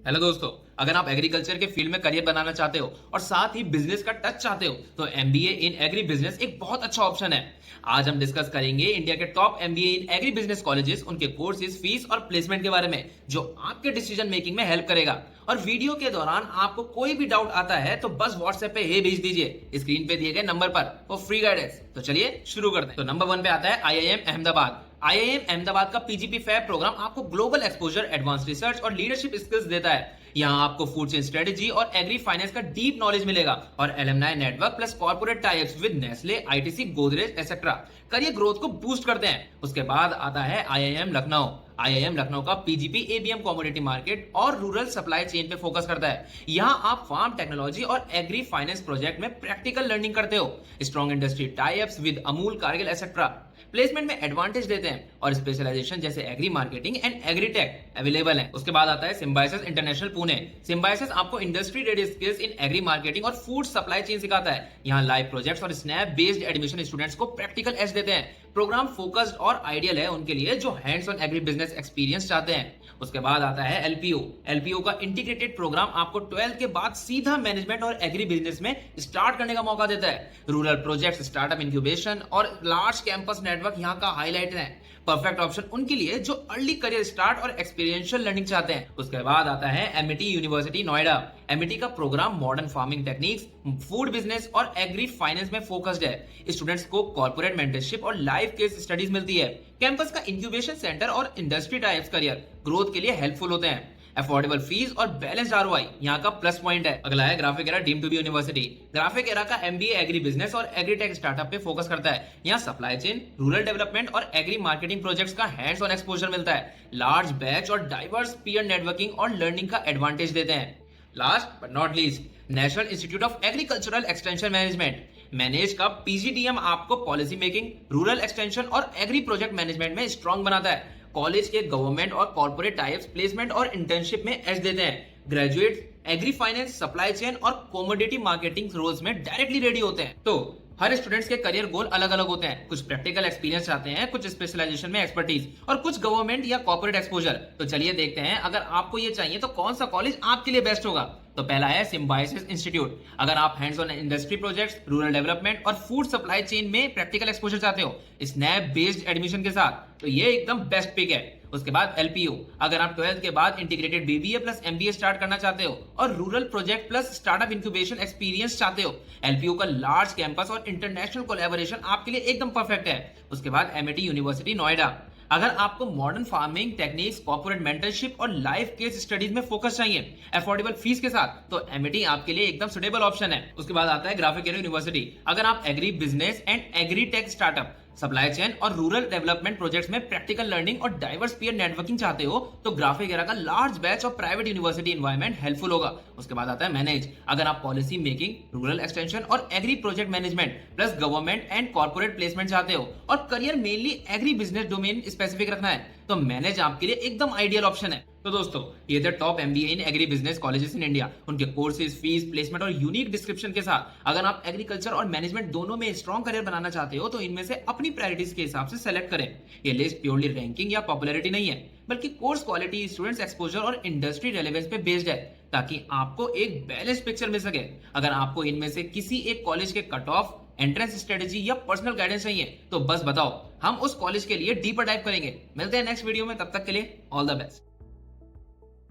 Hello दोस्तों, अगर आप एग्रीकल्चर के फील्ड में करियर बनाना चाहते हो और साथ ही बिजनेस का टच चाहते हो तो एमबीए इन एग्री बिजनेस एक बहुत अच्छा ऑप्शन है। आज हम डिस्कस करेंगे इंडिया के top MBA in agri business colleges, उनके कोर्सेज, फीस और प्लेसमेंट के बारे में, जो आपके डिसीजन मेकिंग में हेल्प करेगा। और वीडियो के दौरान आपको कोई भी डाउट आता है तो बस व्हाट्सएप पे हे भेज दीजिए स्क्रीन पे दिए गए नंबर पर फॉर फ्री गाइडेंस। तो चलिए शुरू करते हैं। तो नंबर 1 पे आता है आईआईएम अहमदाबाद। आईआईएम अहमदाबाद का पीजीपी फैब प्रोग्राम आपको ग्लोबल एक्सपोजर, एडवांस रिसर्च और लीडरशिप स्किल्स देता है। यहाँ आपको फूड चेन स्ट्रेटेजी और एग्री फाइनेंस का डीप नॉलेज मिलेगा और alumni network plus corporate types with Nestle, ITC, Godrej etcetera career growth को बूस्ट करते हैं। उसके बाद आता है आईआईएम लखनऊ। आईआईएम लखनऊ का पीजीपी एबीएम कमोडिटी मार्केट और रूरल सप्लाई चेन पे फोकस करता है। यहाँ आप फार्म टेक्नोलॉजी और एग्री फाइनेंस प्रोजेक्ट में प्रैक्टिकल लर्निंग करते हो। Strong industry types with Amul, Cargill etcetera placement में एडवांटेज देते हैं और स्पेशलाइजेशन जैसे agri marketing and agri tech available है। उसके बाद आता है सिम्बायोसिस इंटरनेशनल पुणे। सिम्बायोसिस आपको industry ready skills in agri marketing और फूड सप्लाई चेन सिखाता है। यहाँ लाइव प्रोजेक्ट्स और स्नैप बेस्ड एडमिशन स्टूडेंट्स को प्रैक्टिकल एज देते हैं। प्रोग्राम फोकस्ड और आइडियल है उनके लिए जो hands on agri business experience चाहते हैं। उसके बाद आता है एलपीओ। एलपीओ का इंटीग्रेटेड प्रोग्राम आपको 12th के बाद सीधा मैनेजमेंट और एग्री बिजनेस में स्टार्ट करने का मौका देता है। रूरल प्रोजेक्ट्स, स्टार्टअप इंक्यूबेशन और लार्ज कैंपस नेटवर्क यहाँ का हाईलाइट है। परफेक्ट ऑप्शन उनके लिए जो अर्ली करियर स्टार्ट और एक्सपीरियंशियल लर्निंग चाहते हैं। उसके बाद आता है एमिटी यूनिवर्सिटी नोएडा। एमिटी का programme modern farming techniques, food business और एग्री फाइनेंस में फोकस्ड है। स्टूडेंट्स को कॉर्पोरेट मेंटरशिप और लाइव केस स्टडीज मिलती है। कैंपस का इंक्यूबेशन सेंटर और इंडस्ट्री टाइप्स करियर ग्रोथ के लिए हेल्पफुल होते हैं। अफोर्डेबल फीस और बैलेंस्ड आरओआई यहाँ का प्लस पॉइंट है। अगला है Graphic Era deemed to be university. Graphic Era का एमबीए एग्री बिजनेस और एग्री टेक स्टार्टअप पे फोकस करता है। यहाँ सप्लाई चेन, रूरल डेवलपमेंट और एग्री मार्केटिंग प्रोजेक्ट्स का हैंड्स ऑन एक्सपोजर मिलता है। लार्ज बैच और डाइवर्स पीयर नेटवर्किंग और लर्निंग का एडवांटेज देते हैं। Last but not least, national institute of agricultural extension management MANAGE का पीजीडीएम आपको पॉलिसी मेकिंग, रूरल एक्सटेंशन और एग्री प्रोजेक्ट मैनेजमेंट में स्ट्रॉन्ग बनाता है। कॉलेज के गवर्नमेंट और कॉर्पोरेट टाइप्स, प्लेसमेंट और इंटर्नशिप में एज देते हैं। Graduate agri finance, supply chain और कमोडिटी मार्केटिंग रोल्स में डायरेक्टली रेडी होते हैं। तो हर स्टूडेंट्स के करियर गोल अलग अलग होते हैं। कुछ प्रैक्टिकल एक्सपीरियंस चाहते हैं, कुछ स्पेशलाइजेशन में एक्सपर्टीज और कुछ गवर्नमेंट या कॉर्पोरेट एक्सपोजर। तो चलिए देखते हैं अगर आपको ये चाहिए तो कौन सा कॉलेज आपके लिए बेस्ट होगा। तो पहला है सिम्बायोसिस इंस्टीट्यूट। अगर आप hands on industry projects, rural development और फूड सप्लाई चेन में प्रैक्टिकल एक्सपोजर चाहते हो स्नैप बेस्ड एडमिशन के साथ, तो ये एकदम बेस्ट पिक है। उसके बाद एलपीओ, अगर आप 12th के बाद integrated BBA plus MBA start करना चाहते हो और rural project plus startup incubation experience चाहते हो, एलपीओ का लार्ज कैंपस और इंटरनेशनल कोलैबोरेशन आपके लिए एकदम परफेक्ट है। उसके बाद एमिटी यूनिवर्सिटी नोएडा। अगर आपको modern farming techniques, corporate mentorship और लाइव केस स्टडीज में फोकस चाहिए अफोर्डेबल फीस के साथ, तो एमिटी आपके लिए एकदम सुटेबल ऑप्शन है। उसके बाद आता है ग्राफिक एरा यूनिवर्सिटी। अगर आप agri business and agri tech startup, supply chain और रूरल डेवलपमेंट प्रोजेक्ट्स में प्रैक्टिकल लर्निंग और डाइवर्स पीयर नेटवर्किंग चाहते हो तो ग्राफिक एरा का लार्ज बैच और प्राइवेट यूनिवर्सिटी एनवायरनमेंट हेल्पफुल होगा। उसके बाद आता है मैनेज। अगर आप पॉलिसी मेकिंग, रूरल एक्सटेंशन और agri project management plus government and corporate placement चाहते हो और career mainly agri business domain specific रखना है, तो मैनेज आपके लिए एकदम आइडियल ऑप्शन है। तो दोस्तों, ये थे top MBA in agri business colleges in India, उनके कोर्सेज, फीस, प्लेसमेंट और यूनिक डिस्क्रिप्शन के साथ। अगर आप एग्रीकल्चर और मैनेजमेंट दोनों में स्ट्रॉन्ग करियर बनाना चाहते हो तो इनमें से अपनी प्रायोरिटीज के हिसाब से सेलेक्ट करें। ये लिस्ट प्योरली रैंकिंग या पॉपुलैरिटी नहीं है, बल्कि कोर्स क्वालिटी, स्टूडेंट्स एक्सपोजर और इंडस्ट्री रेलेवेंस पे बेस्ड है, ताकि आपको एक बैलेंस पिक्चर मिल सके। अगर आपको इनमें से किसी एक कॉलेज के कट ऑफ, एंट्रेंस स्ट्रेटेजी या पर्सनल गाइडेंस चाहिए तो बस बताओ, हम उस कॉलेज के लिए डीपर डाइव करेंगे। मिलते हैं नेक्स्ट वीडियो में, तब तक के लिए ऑल द बेस्ट।